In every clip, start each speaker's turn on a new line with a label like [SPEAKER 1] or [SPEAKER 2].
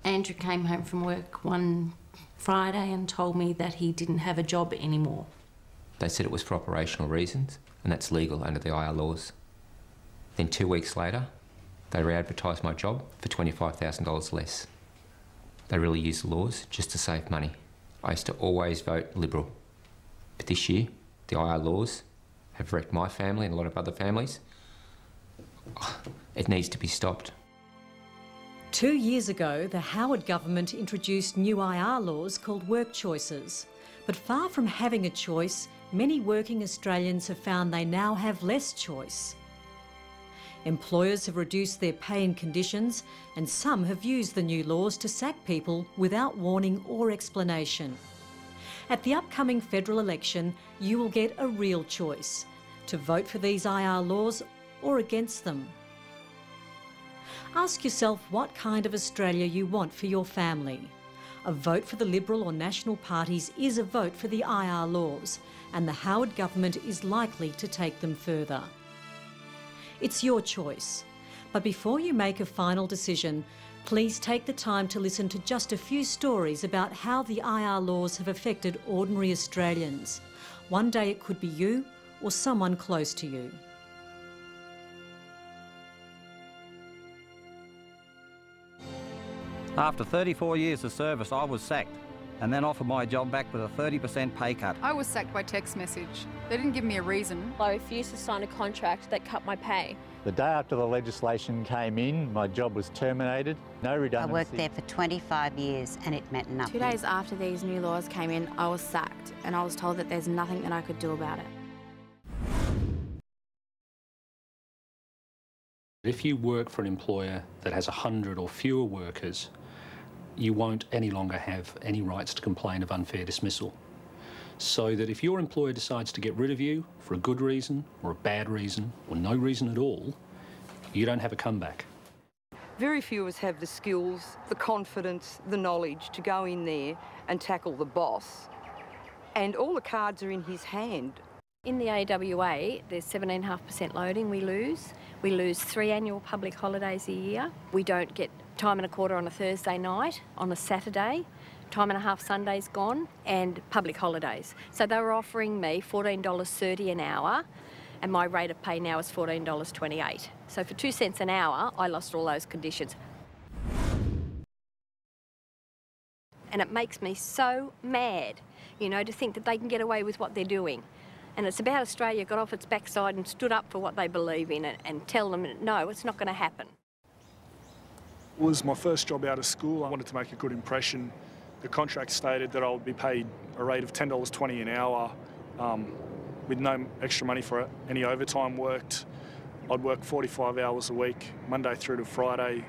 [SPEAKER 1] Andrew came home from work one Friday and told me that he didn't have a job anymore.
[SPEAKER 2] They said it was for operational reasons, and that's legal under the IR laws. Then 2 weeks later, they re-advertised my job for $25,000 less. They really used the laws just to save money. I used to always vote Liberal. But this year, the IR laws have wrecked my family and a lot of other families. It needs to be stopped.
[SPEAKER 3] 2 years ago, the Howard government introduced new IR laws called work choices. But far from having a choice, many working Australians have found they now have less choice. Employers have reduced their pay and conditions, and some have used the new laws to sack people without warning or explanation. At the upcoming federal election, you will get a real choice: to vote for these IR laws or against them. Ask yourself what kind of Australia you want for your family. A vote for the Liberal or National parties is a vote for the IR laws, and the Howard government is likely to take them further. It's your choice. But before you make a final decision, please take the time to listen to just a few stories about how the IR laws have affected ordinary Australians. One day it could be you or someone close to you.
[SPEAKER 4] After 34 years of service, I was sacked and then offered my job back with a 30% pay cut.
[SPEAKER 5] I was sacked by text message. They didn't give me a reason.
[SPEAKER 6] I refused to sign a contract that cut my pay.
[SPEAKER 7] The day after the legislation came in, my job was terminated. No redundancy.
[SPEAKER 8] I worked there for 25 years and it meant nothing.
[SPEAKER 9] 2 days after these new laws came in, I was sacked and I was told that there's nothing that I could do about it.
[SPEAKER 10] If you work for an employer that has 100 or fewer workers, you won't any longer have any rights to complain of unfair dismissal. So that if your employer decides to get rid of you for a good reason or a bad reason or no reason at all, you don't have a comeback.
[SPEAKER 11] Very few of us have the skills, the confidence, the knowledge to go in there and tackle the boss. And all the cards are in his hand.
[SPEAKER 6] In the AWA, there's 17.5% loading we lose. We lose 3 annual public holidays a year. We don't get time and a quarter on a Thursday night, on a Saturday, time and a half Sundays gone, and public holidays. So they were offering me $14.30 an hour, and my rate of pay now is $14.28. So for 2 cents an hour, I lost all those conditions. And it makes me so mad, you know, to think that they can get away with what they're doing. And it's about Australia got off its backside and stood up for what they believe in and tell them, no, it's not going to happen.
[SPEAKER 12] It was my first job out of school. I wanted to make a good impression. The contract stated that I would be paid a rate of $10.20 an hour with no extra money for any overtime worked. I'd work 45 hours a week, Monday through to Friday.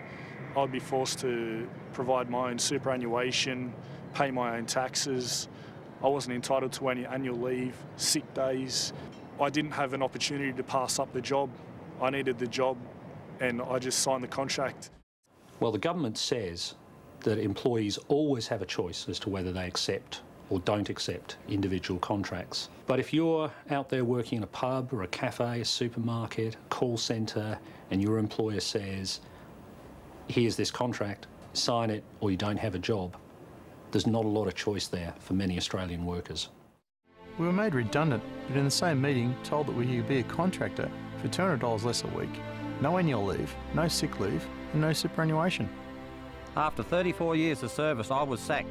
[SPEAKER 12] I'd be forced to provide my own superannuation, pay my own taxes. I wasn't entitled to any annual leave, sick days. I didn't have an opportunity to pass up the job. I needed the job and I just signed the contract.
[SPEAKER 10] Well, the government says that employees always have a choice as to whether they accept or don't accept individual contracts. But if you're out there working in a pub or a cafe, a supermarket, a call centre, and your employer says, here's this contract, sign it or you don't have a job, there's not a lot of choice there for many Australian workers.
[SPEAKER 13] We were made redundant, but in the same meeting told that we could be a contractor for $200 less a week. No annual leave, no sick leave, and no superannuation.
[SPEAKER 4] After 34 years of service, I was sacked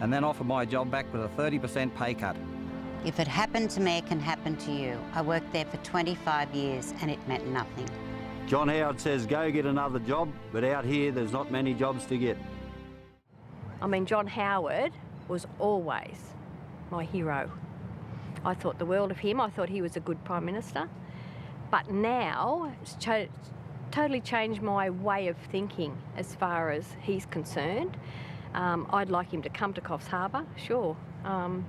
[SPEAKER 4] and then offered my job back with a 30% pay cut.
[SPEAKER 8] If it happened to me, it can happen to you. I worked there for 25 years and it meant nothing.
[SPEAKER 14] John Howard says go get another job, but out here there's not many jobs to get.
[SPEAKER 6] I mean, John Howard was always my hero. I thought the world of him. I thought he was a good Prime Minister. But now it's totally changed my way of thinking as far as he's concerned. I'd like him to come to Coffs Harbour, sure. Come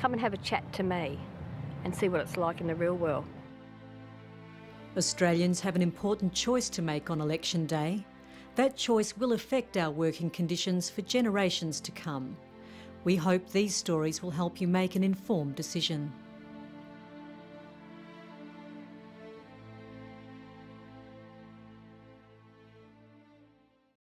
[SPEAKER 6] and have a chat to me and see what it's like in the real world.
[SPEAKER 3] Australians have an important choice to make on election day. That choice will affect our working conditions for generations to come. We hope these stories will help you make an informed decision.